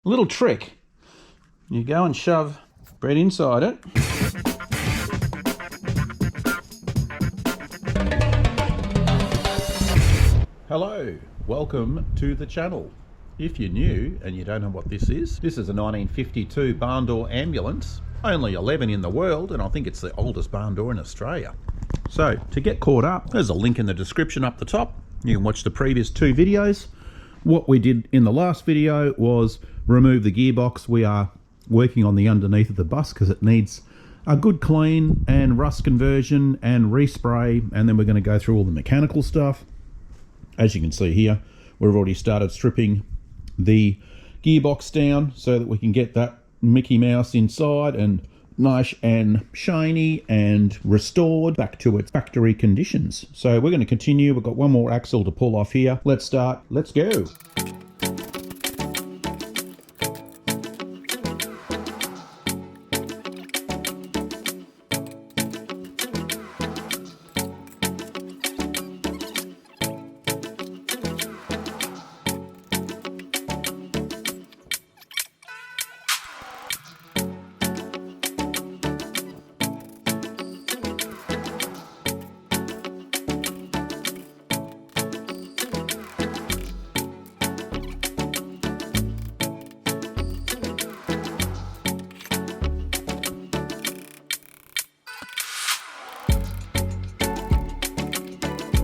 Little trick. You go and shove bread inside it. Hello, welcome to the channel. If you're new and you don't know what this is a 1952 Barndoor ambulance, only 11 in the world, and I think it's the oldest barn door in Australia. So to get caught up, there's a link in the description up the top. You can watch the previous two videos. What we did in the last video was remove the gearbox. We are working on the underneath of the bus because it needs a good clean and rust conversion and respray, and then we're going to go through all the mechanical stuff. As you can see here, we've already started stripping the gearbox down so that we can get that Mickey Mouse inside and nice and shiny and restored back to its factory conditions. So we're going to continue. We've got one more axle to pull off here. Let's start. Let's go.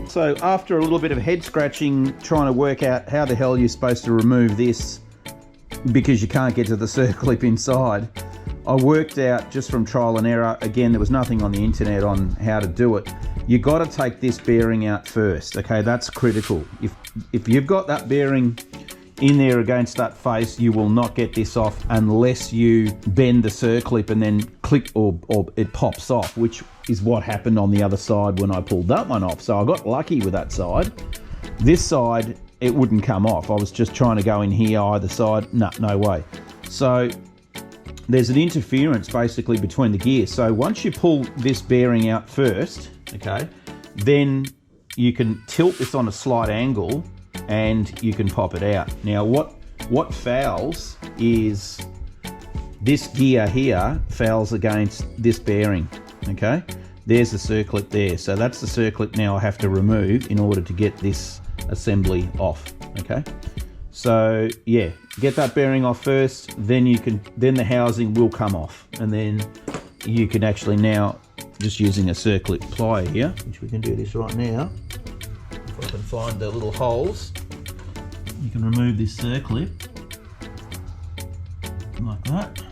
So after a little bit of head scratching, trying to work out how the hell you're supposed to remove this because you can't get to the circlip inside, I worked out just from trial and error. Again, there was nothing on the internet on how to do it. You got to take this bearing out first. Okay, that's critical. If you've got that bearing in there against that face, you will not get this off unless you bend the circlip and then click or it pops off, which is what happened on the other side when I pulled that one off. So I got lucky with that side. This side, it wouldn't come off. I was just trying to go in here either side. No way. So there's an interference basically between the gears. So once you pull this bearing out first, okay, then you can tilt this on a slight angle and you can pop it out. Now what fouls is this gear here fouls against this bearing. Okay, there's the circlip there. So that's the circlip now I have to remove in order to get this assembly off. Okay, so yeah, get that bearing off first, then the housing will come off, and then you can actually now, just using a circlip plier here, which we can do this right now. If I can find the little holes, you can remove this circlip like that.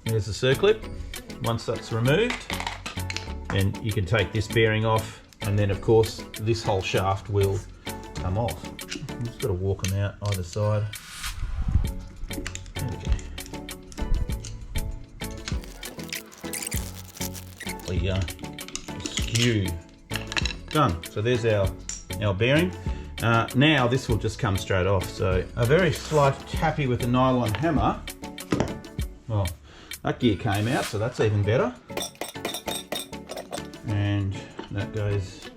There's the circlip. Once that's removed, then you can take this bearing off, and then of course this whole shaft will come off. You've just got to walk them out either side. There we go. The skew. Done. So there's our bearing. Now this will just come straight off. So a very slight tappy with a nylon hammer. Well, that gear came out, so that's even better. And that goes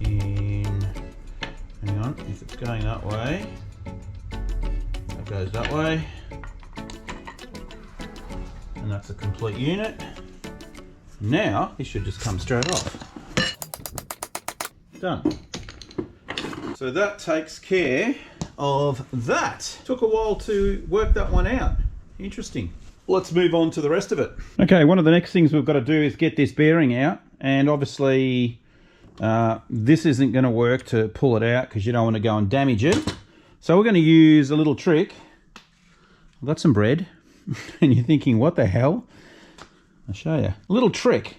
in. Hang on, if it's going that way, that goes that way. And that's a complete unit. Now, this should just come straight off. Done. So that takes care of that. Took a while to work that one out. Interesting. Let's move on to the rest of it. Okay, one of the next things we've got to do is get this bearing out, and obviously this isn't going to work to pull it out because you don't want to go and damage it. So we're going to use a little trick. I've got some bread and you're thinking, what the hell? I'll show you. A little trick.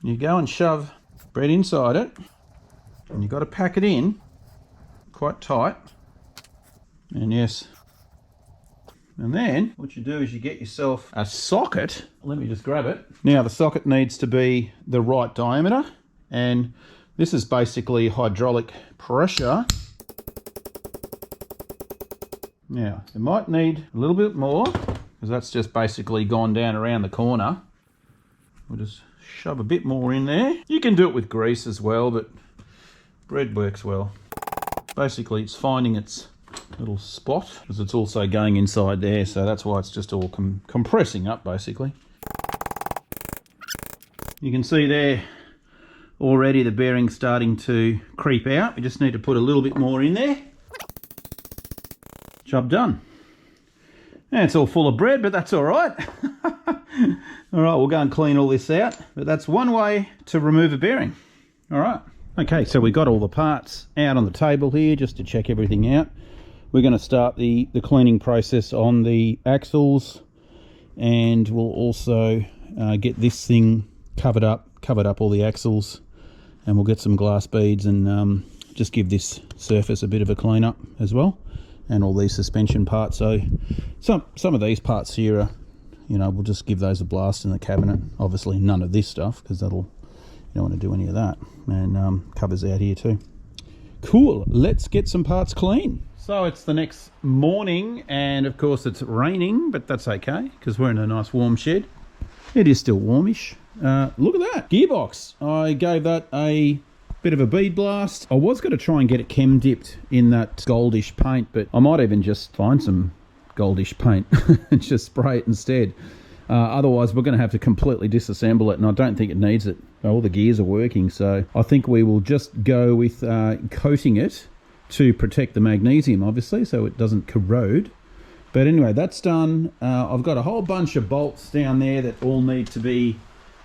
You go and shove bread inside it, and you've got to pack it in quite tight. And yes, and then what you do is you get yourself a socket. Let me just grab it. Now the socket needs to be the right diameter, and this is basically hydraulic pressure. Now it might need a little bit more, because that's just basically gone down around the corner. We'll just shove a bit more in there. You can do it with grease as well, but bread works well. Basically, it's finding its little spot, because it's also going inside there, so that's why it's just all compressing up, basically. You can see there already the bearing's starting to creep out. We just need to put a little bit more in there. Job done. And it's all full of bread, but that's all right. All right, we'll go and clean all this out, but that's one way to remove a bearing. All right. Okay, so we got all the parts out on the table here just to check everything out. We're going to start the cleaning process on the axles, and we'll also get this thing covered up all the axles, and we'll get some glass beads and just give this surface a bit of a clean up as well, and all these suspension parts. So some of these parts here are, you know, we'll just give those a blast in the cabinet. Obviously none of this stuff, because you don't want to do any of that. And covers out here too. Cool, let's get some parts clean. So it's the next morning, and of course it's raining, but that's okay because we're in a nice warm shed. It is still warmish. Look at that gearbox. I gave that a bit of a bead blast. I was going to try and get it chem dipped in that goldish paint, but I might even just find some goldish paint and just spray it instead. Otherwise we're going to have to completely disassemble it, and I don't think it needs it. All the gears are working, so I think we will just go with coating it to protect the magnesium, obviously, so it doesn't corrode. But anyway, that's done. I've got a whole bunch of bolts down there that all need to be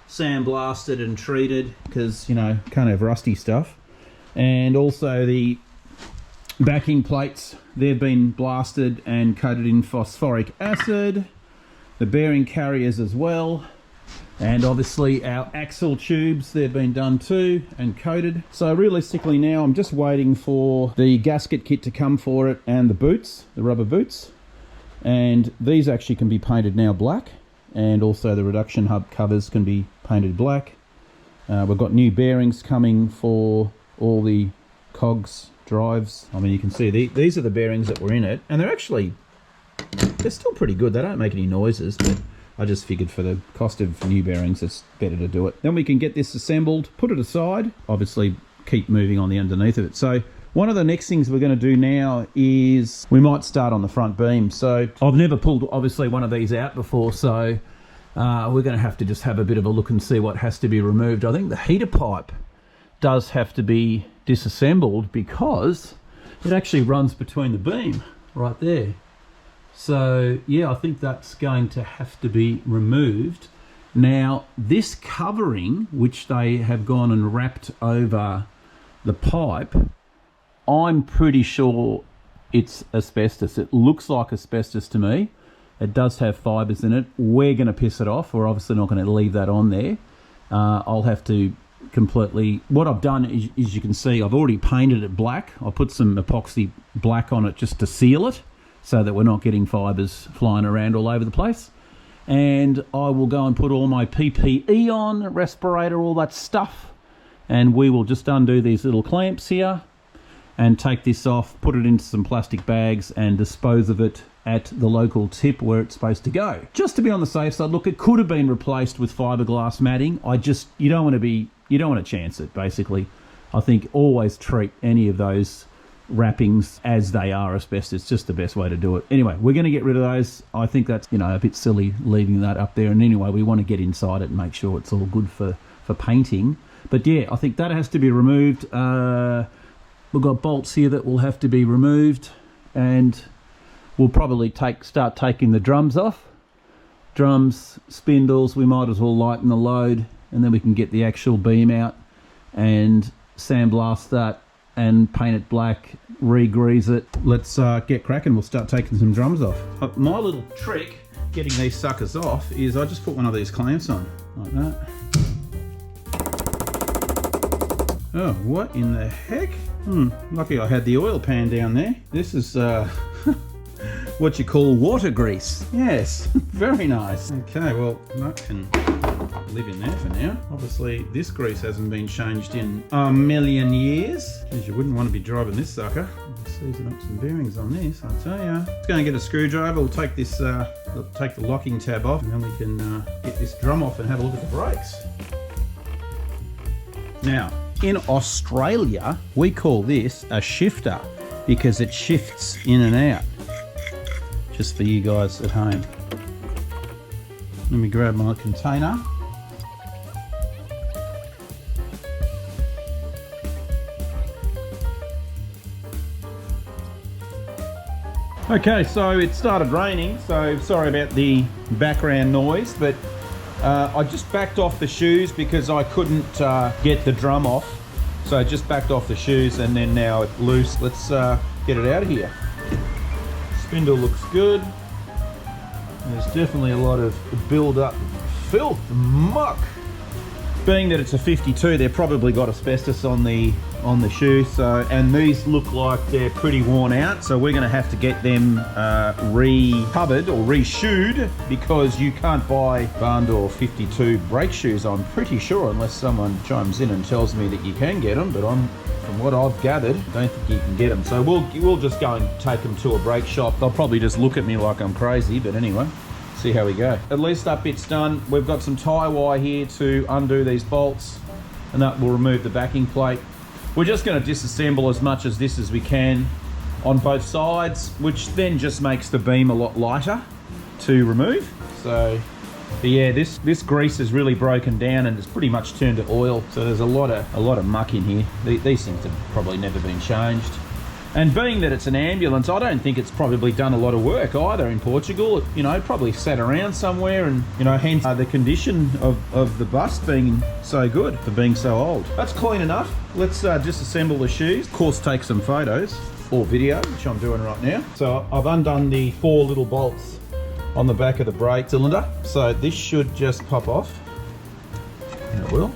sandblasted and treated, because, you know, can't have rusty stuff. And also the backing plates, they've been blasted and coated in phosphoric acid. The bearing carriers as well. And obviously our axle tubes, they've been done too and coated. So realistically now I'm just waiting for the gasket kit to come for it, and the boots, the rubber boots. And these actually can be painted now black, and also the reduction hub covers can be painted black. We've got new bearings coming for all the cogs, drives. I mean, you can see these are the bearings that were in it, and they're still pretty good. They don't make any noises, but I just figured for the cost of new bearings, it's better to do it. Then we can get this assembled, put it aside, obviously keep moving on the underneath of it. So one of the next things we're going to do now is we might start on the front beam. So I've never pulled, obviously, one of these out before, so we're going to have to just have a bit of a look and see what has to be removed. I think the heater pipe does have to be disassembled because it actually runs between the beam right there. So yeah, I think that's going to have to be removed. Now this covering, which they have gone and wrapped over the pipe, I'm pretty sure it's asbestos. It looks like asbestos to me. It does have fibres in it. We're going to piss it off. We're obviously not going to leave that on there. I'll have to completely... What I've done is you can see I've already painted it black. I put some epoxy black on it just to seal it, so that we're not getting fibres flying around all over the place. And I will go and put all my PPE on, respirator, all that stuff, and we will just undo these little clamps here and take this off, put it into some plastic bags and dispose of it at the local tip where it's supposed to go. Just to be on the safe side, look, it could have been replaced with fiberglass matting. You don't want to chance it, basically. I think always treat any of those wrappings as they are asbestos. It's just the best way to do it. Anyway, we're going to get rid of those. I think that's, you know, a bit silly leaving that up there. And anyway, we want to get inside it and make sure it's all good for painting. But yeah, I think that has to be removed. We've got bolts here that will have to be removed, and we'll probably start taking the drums off. Drums, spindles, we might as well lighten the load, and then we can get the actual beam out and sandblast that and paint it black, re-grease it. Let's get cracking. We'll start taking some drums off. My little trick getting these suckers off is I just put one of these clamps on, like that. Oh, what in the heck? Lucky I had the oil pan down there. This is what you call water grease. Yes, very nice. Okay, well, that can live in there for now. Obviously, this grease hasn't been changed in a million years, because you wouldn't want to be driving this sucker. Season up some bearings on this, I'll tell you. Let's go and get a screwdriver. We'll take this, take the locking tab off, and then we can get this drum off and have a look at the brakes. Now, in Australia, we call this a shifter because it shifts in and out. Just for you guys at home. Let me grab my container. Okay, so it started raining, so sorry about the background noise, but I just backed off the shoes because I couldn't get the drum off. So I just backed off the shoes and then now it's loose. Let's get it out of here. Spindle looks good. There's definitely a lot of build-up filth, muck. Being that it's a 52, they've probably got asbestos on the shoe. So, and these look like they're pretty worn out. So we're going to have to get them re-covered or re-shoed because you can't buy Barndoor 52 brake shoes, I'm pretty sure, unless someone chimes in and tells me that you can get them. But from what I've gathered, I don't think you can get them. So we'll just go and take them to a brake shop. They'll probably just look at me like I'm crazy, but anyway. See how we go. At least that bit's done. We've got some tie wire here to undo these bolts, and that will remove the backing plate. We're just going to disassemble as much as this as we can on both sides, which then just makes the beam a lot lighter to remove. So, but yeah, this grease is really broken down and it's pretty much turned to oil. So there's a lot of muck in here. These things have probably never been changed. And being that it's an ambulance, I don't think it's probably done a lot of work either in Portugal. It, you know, probably sat around somewhere and, you know, hence the condition of the bus being so good for being so old. That's clean enough. Let's disassemble the shoes. Of course, take some photos or video, which I'm doing right now. So I've undone the 4 little bolts on the back of the brake cylinder. So this should just pop off. And it will.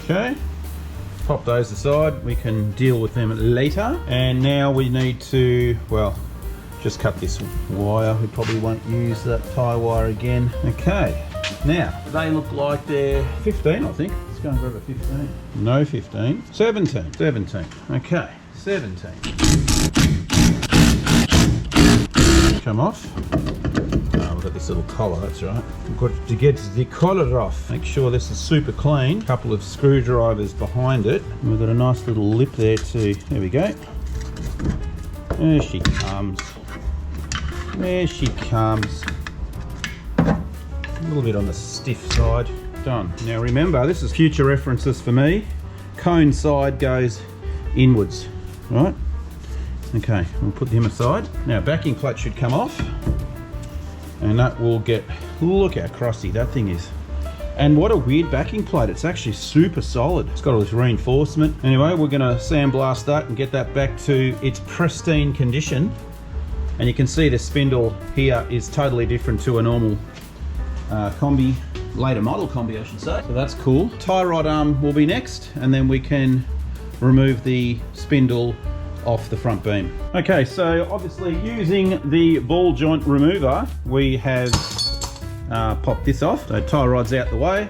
Okay. Pop those aside, we can deal with them later. And now we need to, well, just cut this wire. We probably won't use that tie wire again. Okay, now they look like they're 15, I think. Let's go and grab a 15. No 15, 17, 17. Okay, 17. Come off. We've got this little collar, that's right. We've got to get the collar off. Make sure this is super clean. Couple of screwdrivers behind it. And we've got a nice little lip there too. There we go. There she comes. There she comes. A little bit on the stiff side. Done. Now remember, this is future references for me. Cone side goes inwards, right? Okay, we'll put them aside. Now backing plate should come off. And that will get, look how crusty that thing is. And what a weird backing plate. It's actually super solid. It's got all this reinforcement. Anyway, we're gonna sandblast that and get that back to its pristine condition. And you can see the spindle here is totally different to a normal combi, later model combi I should say. So that's cool. Tie rod arm will be next, and then we can remove the spindle off the front beam. Okay, so obviously using the ball joint remover, we have popped this off. So tie rod's out the way.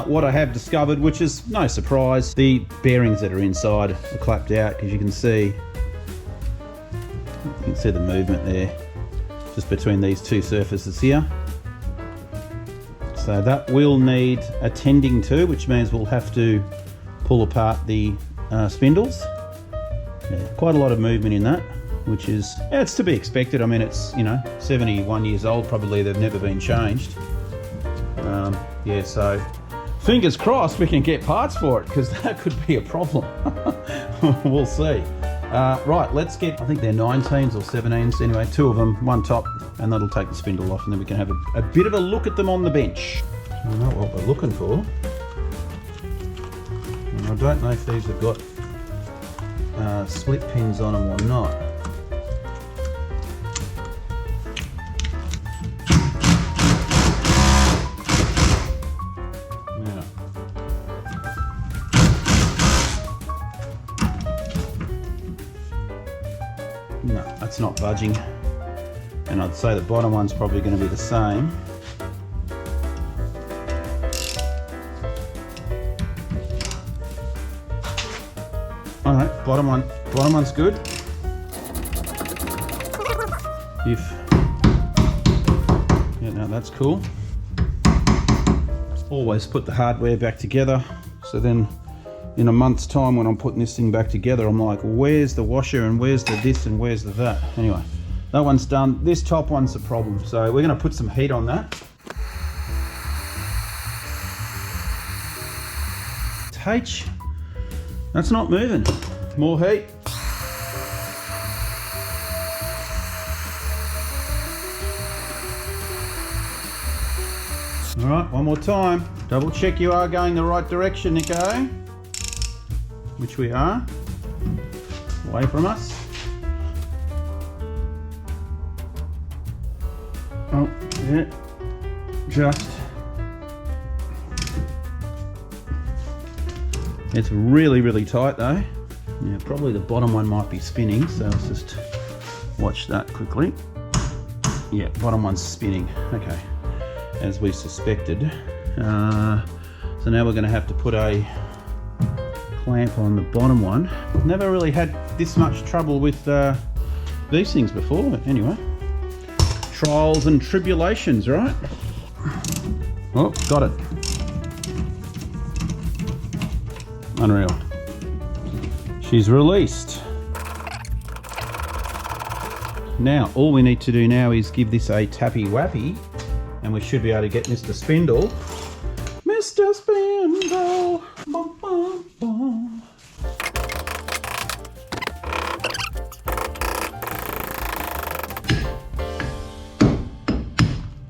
What I have discovered, which is no surprise, the bearings that are inside are clapped out, because you can see the movement there, just between these two surfaces here. So that will need attending to, which means we'll have to pull apart the spindles. Yeah, quite a lot of movement in that, which is, yeah, it's to be expected. I mean, it's, you know, 71 years old, probably they've never been changed. Yeah, so fingers crossed we can get parts for it, because that could be a problem. We'll see. Right, let's get, I think they're 19s or 17s, anyway, 2 of them, one top, and that'll take the spindle off, and then we can have a bit of a look at them on the bench. I don't know what we're looking for. And I don't know if these have got split pins on them or not. Now, no, that's not budging, and I'd say the bottom one's probably going to be the same. Bottom one's good. Yeah, no, that's cool. Always put the hardware back together, so then in a month's time when I'm putting this thing back together, I'm like, where's the washer and where's the this and where's the that? Anyway, that one's done. This top one's the problem, so we're going to put some heat on that. H, that's not moving. More heat. All right, one more time. Double check you are going the right direction, Nico. Which we are. Away from us. Oh, yeah. Just. It's really, really tight though. Yeah, probably the bottom one might be spinning, so let's just watch that quickly. Yeah, bottom one's spinning. Okay. As we suspected. So now we're going to have to put a clamp on the bottom one. Never really had this much trouble with these things before, but anyway. Trials and tribulations, right? Oh, got it. Unreal. She's released. Now, all we need to do now is give this a tappy wappy, and we should be able to get Mr. Spindle. Mr. Spindle. Bum, bum, bum.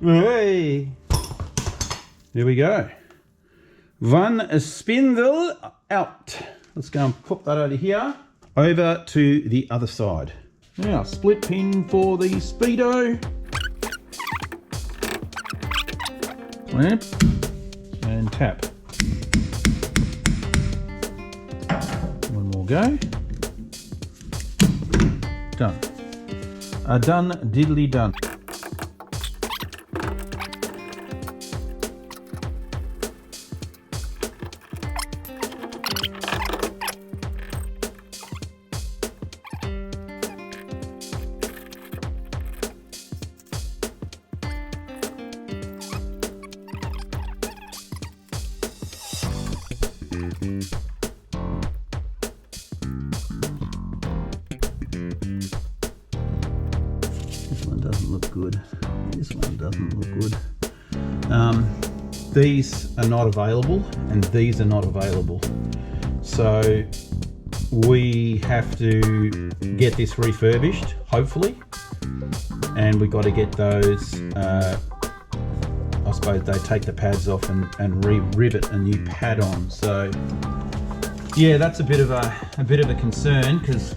Hey. There we go. One spindle out. Let's go and put that over here. Over to the other side. Now, split pin for the Speedo. Clamp and tap. One more go. Done. Done, diddly done. This one doesn't look good. This one doesn't look good. These are not available and these are not available. So we have to get this refurbished, hopefully. And we've got to get those, I suppose they take the pads off and re-rivet a new pad on. So yeah, that's a bit of a concern because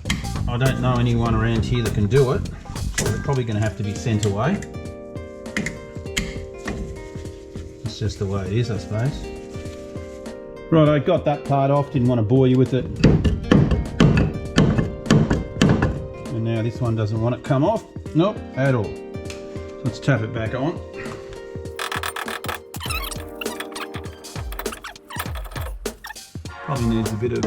I don't know anyone around here that can do it. So they're probably going to have to be sent away. It's just the way it is, I suppose. Right, I got that part off, didn't want to bore you with it. And now this one doesn't want to come off. Nope, at all. So let's tap it back on. Probably needs a bit of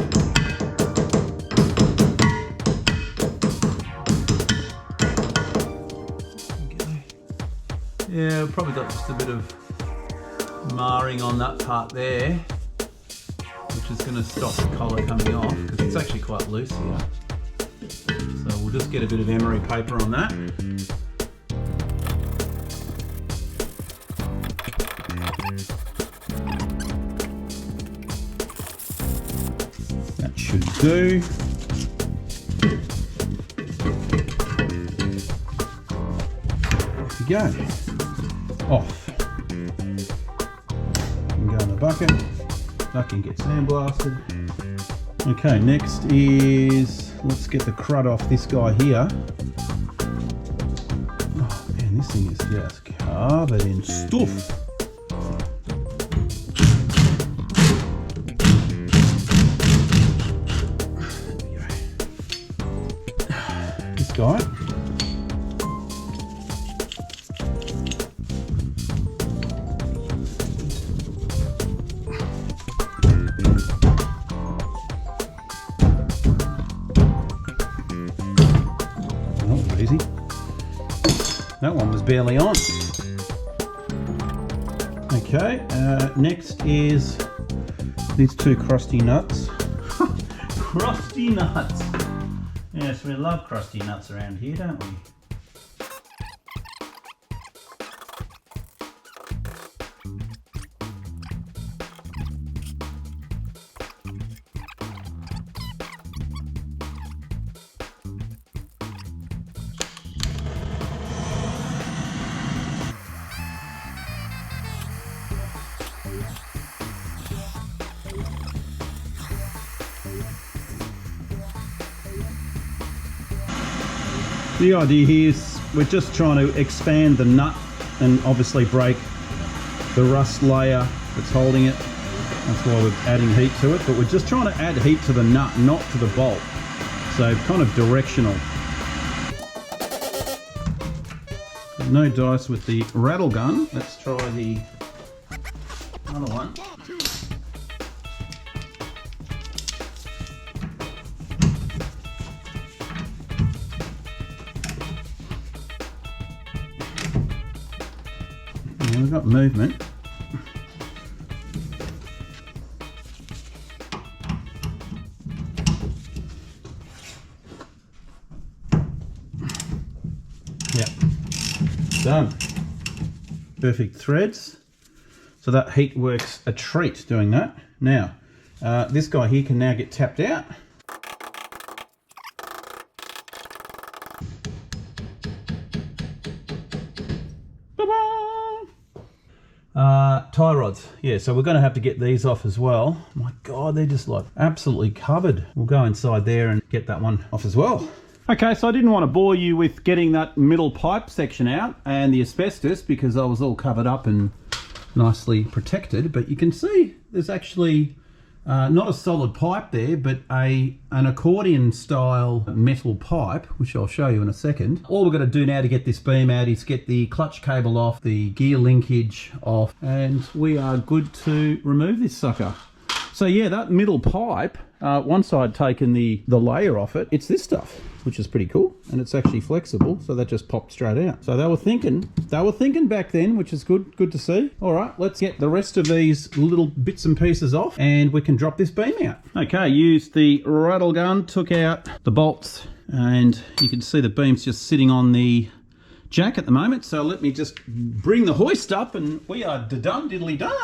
yeah, probably got just a bit of marring on that part there, which is going to stop the collar coming off because it's actually quite loose here. So we'll just get a bit of emery paper on that. That should do. There we go. Off. And go in the bucket. That can get sandblasted. Okay, next is, let's get the crud off this guy here. Oh man, this thing is just covered in stuff. This guy. barely on. Okay, next is these two crusty nuts. Crusty nuts! Yes, we love crusty nuts around here, don't we? The idea here is we're just trying to expand the nut and obviously break the rust layer that's holding it. That's why we're adding heat to it, but we're just trying to add heat to the nut, not to the bolt. So kind of directional. No dice with the rattle gun. Let's try the other one. And we've got movement. Yep, done. Perfect threads. So that heat works a treat doing that. Now, this guy here can now get tapped out. Tie rods, yeah, so we're going to have to get these off as well. My God, they're just like absolutely covered. We'll go inside there and get that one off as well. Okay, so I didn't want to bore you with getting that middle pipe section out and the asbestos because I was all covered up and nicely protected, but you can see there's actually not a solid pipe there, but an accordion style metal pipe, which I'll show you in a second. All we're going to do now to get this beam out is get the clutch cable off, the gear linkage off, and we are good to remove this sucker. So yeah, that middle pipe, once I'd taken the layer off it, it's this stuff, which is pretty cool, and it's actually flexible, so that just popped straight out. So they were thinking back then, which is good to see. All right, let's get the rest of these little bits and pieces off, and we can drop this beam out. Okay, used the rattle gun, took out the bolts, and you can see the beam's just sitting on the jack at the moment. So let me just bring the hoist up, and we are done diddly done.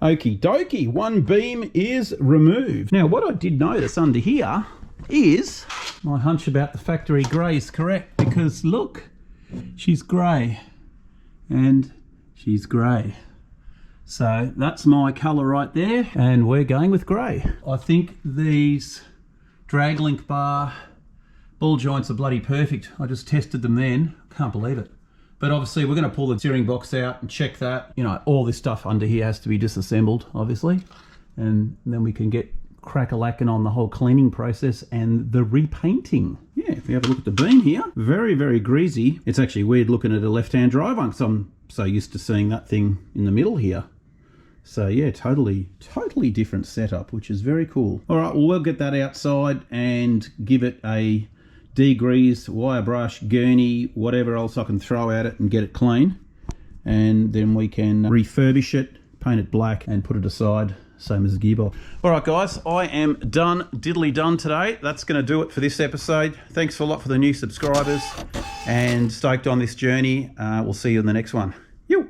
Okie dokie, one beam is removed. Now what I did notice under here is my hunch about the factory grey is correct, because look, she's grey and she's grey. So that's my colour right there, and we're going with grey. I think these drag link bar ball joints are bloody perfect. I just tested them then, can't believe it. But obviously we're going to pull the steering box out and check that. You know, all this stuff under here has to be disassembled, obviously. And then we can get crack-a-lacking on the whole cleaning process and the repainting. Yeah, if you have a look at the beam here, very, very greasy. It's actually weird looking at a left-hand drive one because I'm so used to seeing that thing in the middle here. So yeah, totally different setup, which is very cool. All right, well, we'll get that outside and give it a degrease, wire brush, gurney, whatever else I can throw at it and get it clean. And then we can refurbish it, paint it black and put it aside, same as the gearbox. All right guys, I am done, diddly done today. That's going to do it for this episode. Thanks a lot for the new subscribers and stoked on this journey. We'll see you in the next one.